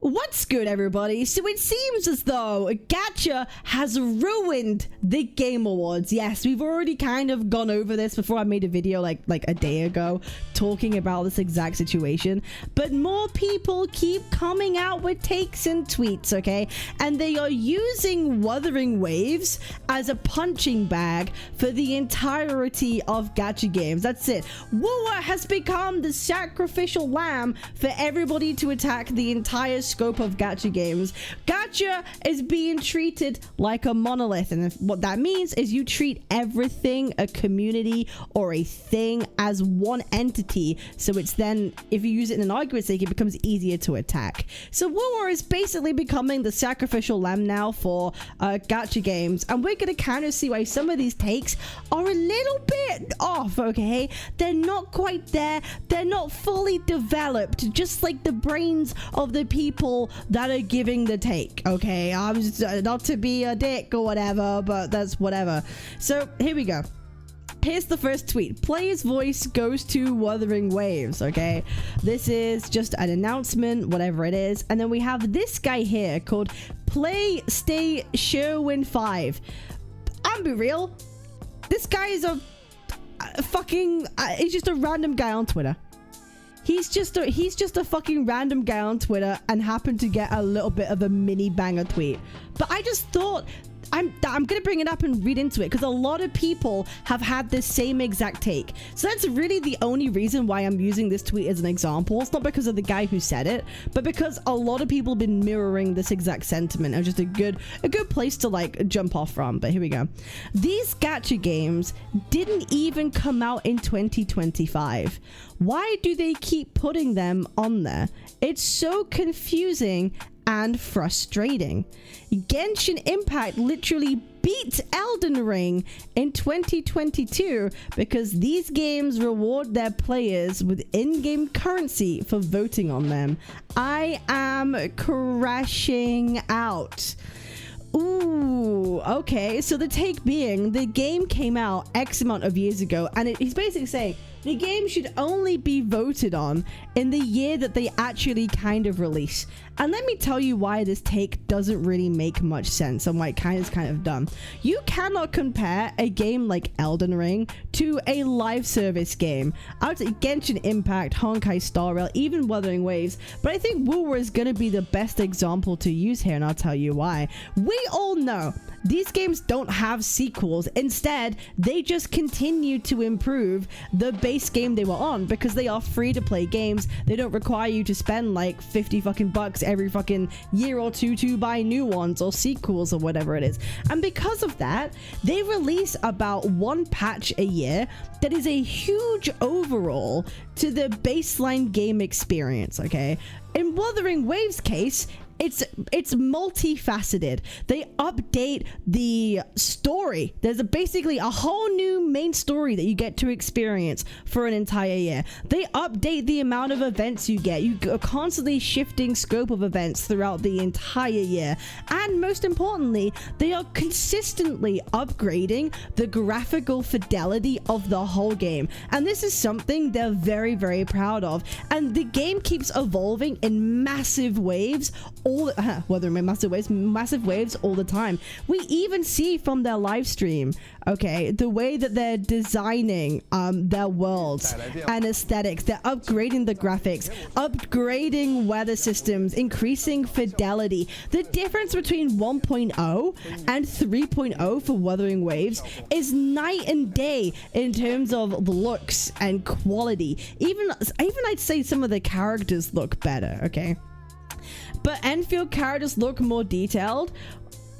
What's good, everybody? So it seems as though Gacha has ruined the Game Awards. Yes, we've already kind of gone over this before. I made a video like a day ago talking about this exact situation, but more people keep coming out with takes and tweets, okay? And they are using Wuthering Waves as a punching bag for the entirety of Gacha Games. That's it. Woowa has become the sacrificial lamb for everybody to attack the entire scope of Gacha Games. Gacha is being treated like a monolith, and what that means is you treat everything, a community or a thing, as one entity, so it's then, if you use it in an argument sake, it becomes easier to attack. So Woowa is basically becoming the sacrificial lamb now for Gacha Games, and we're gonna kind of see why some of these takes are a little bit off, okay? They're not quite there, they're not fully developed, just like the brains of the people that are giving the take, okay? I'm just, not to be a dick or whatever, but that's whatever. So here we go. Here's the first tweet. Player's voice goes to Wuthering Waves, okay? This is just an announcement, whatever it is. And then we have this guy here called Play Stay Sherwin 5. I'm be real. This guy is a fucking he's just a random guy on Twitter. He's just a fucking random guy on Twitter and happened to get a little bit of a mini banger tweet. But I just thought I'm gonna bring it up and read into it because a lot of people have had this same exact take. So that's really the only reason why I'm using this tweet as an example. It's not because of the guy who said it, but because a lot of people have been mirroring this exact sentiment, and just a good place to like jump off from. But here we go. These Gacha games didn't even come out in 2025. Why do they keep putting them on there? It's so confusing and frustrating. Genshin Impact literally beat Elden Ring in 2022 because these games reward their players with in-game currency for voting on them. I am crashing out. Ooh, okay. So the take being, the game came out X amount of years ago, and he's basically saying the game should only be voted on in the year that they actually kind of release. And let me tell you why this take doesn't really make much sense and why it kind of dumb. You cannot compare a game like Elden Ring to a live service game. I would say Genshin Impact, Honkai Star Rail, even Wuthering Waves, but I think Woowa is going to be the best example to use here, and I'll tell you why. We all know these games don't have sequels. Instead, they just continue to improve the base game they were on because they are free to play games. They don't require you to spend like 50 fucking bucks every fucking year or two to buy new ones or sequels or whatever it is. And because of that, they release about one patch a year that is a huge overall to the baseline game experience, okay? In Wuthering Waves case, it's multifaceted. They update the story. There's basically a whole new main story that you get to experience for an entire year. They update the amount of events you get. You are constantly shifting scope of events throughout the entire year. And most importantly, they are consistently upgrading the graphical fidelity of the whole game. And this is something they're very, very proud of. And the game keeps evolving in massive waves massive waves all the time. We even see from their live stream, okay, the way that they're designing their worlds and aesthetics. They're upgrading the graphics, upgrading weather systems, increasing fidelity. The difference between 1.0 and 3.0 for Wuthering Waves is night and day in terms of the looks and quality. Even I'd say some of the characters look better, okay? But Enfield characters look more detailed.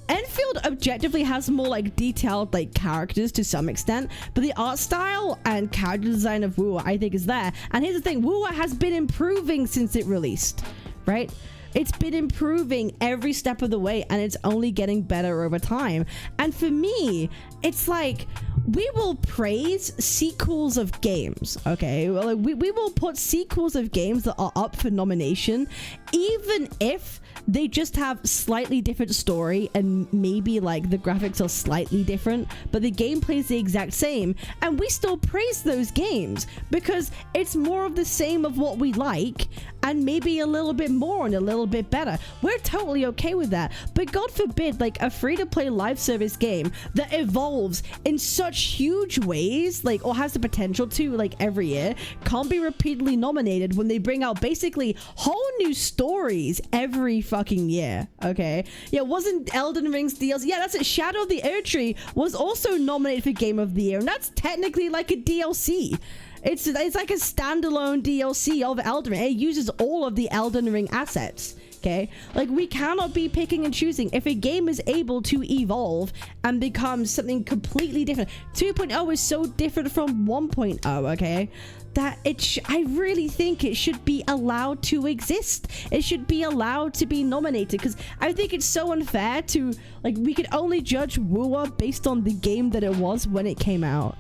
Enfield objectively has more like detailed like characters to some extent, but the art style and character design of Woowa I think is there. And here's the thing, Woowa has been improving since it released, right? It's been improving every step of the way, and it's only getting better over time. And for me, it's like, we will praise sequels of games, okay? Well, we will put sequels of games that are up for nomination, even if they just have slightly different story and maybe like the graphics are slightly different, but the gameplay is the exact same, and we still praise those games because it's more of the same of what we like, and maybe a little bit more and a little bit better. We're totally okay with that. But God forbid, like, a free-to-play live service game that evolves in such huge ways, like, or has the potential to, like, every year, can't be repeatedly nominated when they bring out basically whole new stories every fucking year. Okay, yeah, wasn't Elden Ring's DLC? Yeah, that's it. Shadow of the Erdtree was also nominated for Game of the Year, and that's technically like a DLC. It's like a standalone DLC of Elden Ring. It uses all of the Elden Ring assets. Okay, like, we cannot be picking and choosing. If a game is able to evolve and become something completely different, 2.0 is so different from 1.0. Okay, that I really think it should be allowed to exist. It should be allowed to be nominated, because I think it's so unfair to, like, we could only judge WoW based on the game that it was when it came out.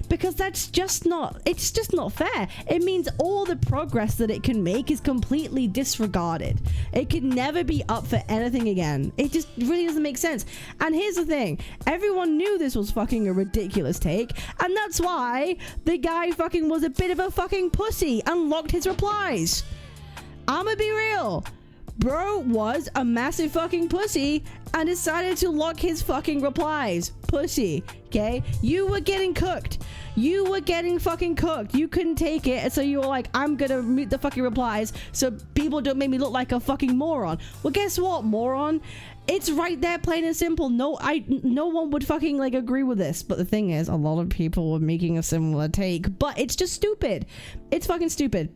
Because that's just not, it's just not fair. It means all the progress that it can make is completely disregarded. It can never be up for anything again. It just really doesn't make sense. And here's the thing, everyone knew this was fucking a ridiculous take, and that's why the guy fucking was a bit of a fucking pussy and locked his replies. I'ma be real. Bro was a massive fucking pussy and decided to lock his fucking replies. Pussy, okay? You were getting cooked. You were getting fucking cooked. You couldn't take it, so you were like, I'm gonna mute the fucking replies so people don't make me look like a fucking moron. Well, guess what, moron? It's right there, plain and simple. No one would fucking, like, agree with this. But the thing is, a lot of people were making a similar take, but it's just stupid. It's fucking stupid.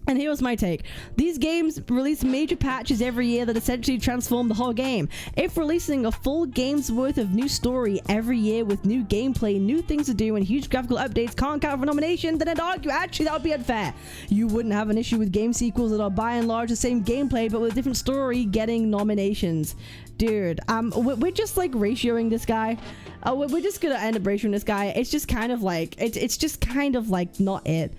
And here was my take. These games release major patches every year that essentially transform the whole game. If releasing a full game's worth of new story every year with new gameplay, new things to do, and huge graphical updates can't count for nomination, then I'd argue actually that would be unfair. You wouldn't have an issue with game sequels that are by and large the same gameplay but with a different story getting nominations. Dude, we're just, like, ratioing this guy. We're just gonna end up ratioing this guy. It's just kind of like, it's just kind of like not it.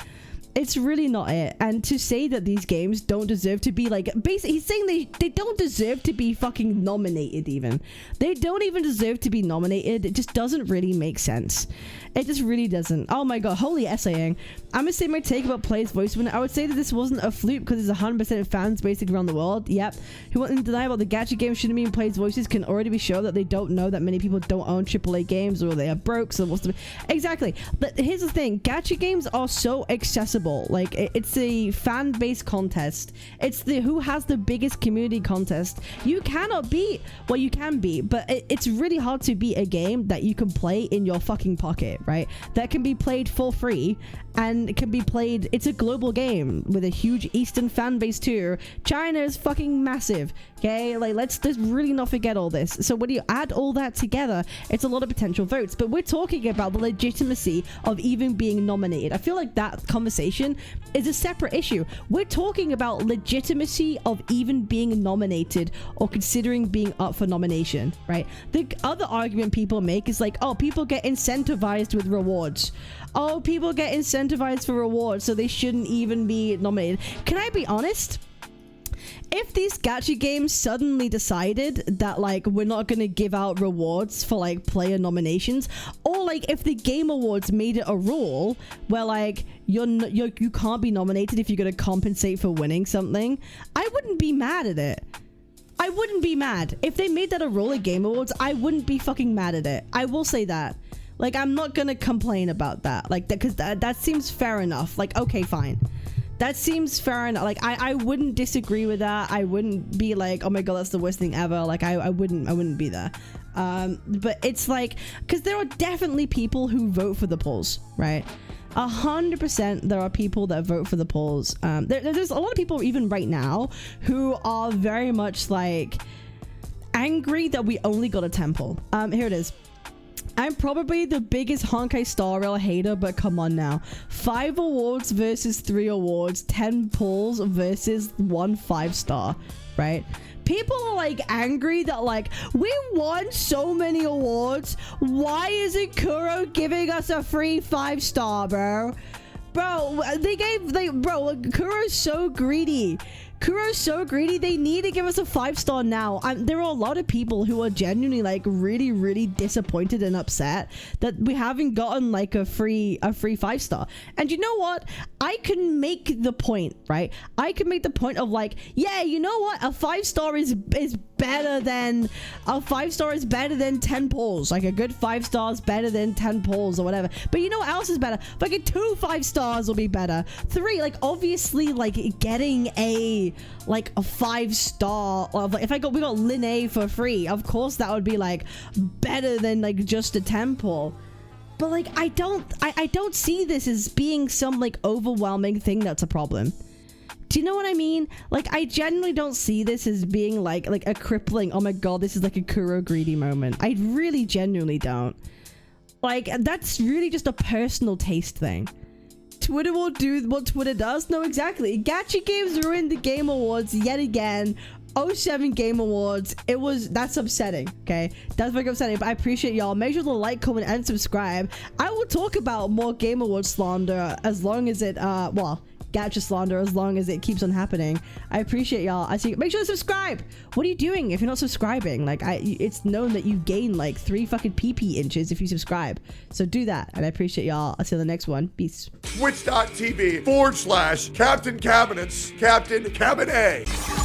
It's really not it. And to say that these games don't deserve to be, like, basically he's saying they don't deserve to be fucking nominated even. They don't even deserve to be nominated. It just doesn't really make sense. It just really doesn't. Oh my god, holy essaying. I'm gonna say my take about players' voice winner. I would say that this wasn't a fluke because there's 100% fans basically around the world. Yep. Who want to deny about the gacha game shouldn't mean players' voices can already be shown that they don't know that many people don't own AAA games or they are broke, so what's the... Exactly. But here's the thing. Gacha games are so accessible. Like, it's a fan-based contest. It's the who has the biggest community contest. You cannot beat... Well, you can beat, but it's really hard to beat a game that you can play in your fucking pocket, right? That can be played for free and it can be played. It's a global game with a huge Eastern fan base too. China is fucking massive. Okay, like, let's really not forget all this. So when you add all that together, it's a lot of potential votes. But we're talking about the legitimacy of even being nominated. I feel like that conversation is a separate issue. We're talking about legitimacy of even being nominated or considering being up for nomination, right? The other argument people make is like, oh, people get incentivized with rewards. Oh, people get incentivized for rewards, so they shouldn't even be nominated. Can I be honest? If these gacha games suddenly decided that, like, we're not gonna give out rewards for, like, player nominations, or, like, if the Game Awards made it a rule where, like, you can't be nominated if you're gonna compensate for winning something, I wouldn't be mad at it. I wouldn't be mad. If they made that a rule at Game Awards, I wouldn't be fucking mad at it. I will say that. Like, I'm not gonna complain about that. Like, because that seems fair enough. Like, okay, fine. That seems fair enough. Like, I wouldn't disagree with that. I wouldn't be like, oh my god, that's the worst thing ever. Like, I wouldn't be there. But it's like, because there are definitely people who vote for the polls, right? 100% there are people that vote for the polls. There's a lot of people even right now who are very much like angry that we only got a temple. Here it is. I'm probably the biggest Honkai Star Rail hater, but come on now. 5 awards versus 3 awards, 10 polls versus 1 5-star, right? People are like angry that like, we won so many awards. Why isn't Kuro giving us a free 5-star, bro? Bro, bro, Kuro's so greedy. Kuro's so greedy. They need to give us a 5-star now. There are a lot of people who are genuinely like really, really disappointed and upset that we haven't gotten like a free 5-star. And you know what? I can make the point, right? I can make the point of like, yeah, you know what? A 5-star is better than 10 polls. Like a good 5 stars better than 10 polls or whatever. But you know what else is better? Fucking 2 5-stars will be better. 3, like obviously like getting a 5-star, or like if we got Lin A for free, of course that would be like better than like just a 10 poll. But like I don't see this as being some like overwhelming thing that's a problem. Do you know what I mean? Like, I genuinely don't see this as being like a crippling, oh my god, this is like a Kuro greedy moment. I really genuinely don't. Like, that's really just a personal taste thing. Twitter will do what Twitter does? No, exactly. Gacha Games ruined the Game Awards yet again. 07 Game Awards. That's upsetting, okay? That's very upsetting, but I appreciate y'all. Make sure to like, comment, and subscribe. I will talk about more Game Awards slander as long as it, Gacha slander, as long as it keeps on happening. I appreciate y'all. I see. Make sure to subscribe. What are you doing if you're not subscribing? Like, it's known that you gain like 3 fucking PP inches if you subscribe. So do that, and I appreciate y'all. I'll see you in the next one. Peace. Twitch.tv/Captain Cabinetz, Captain Cabinetz.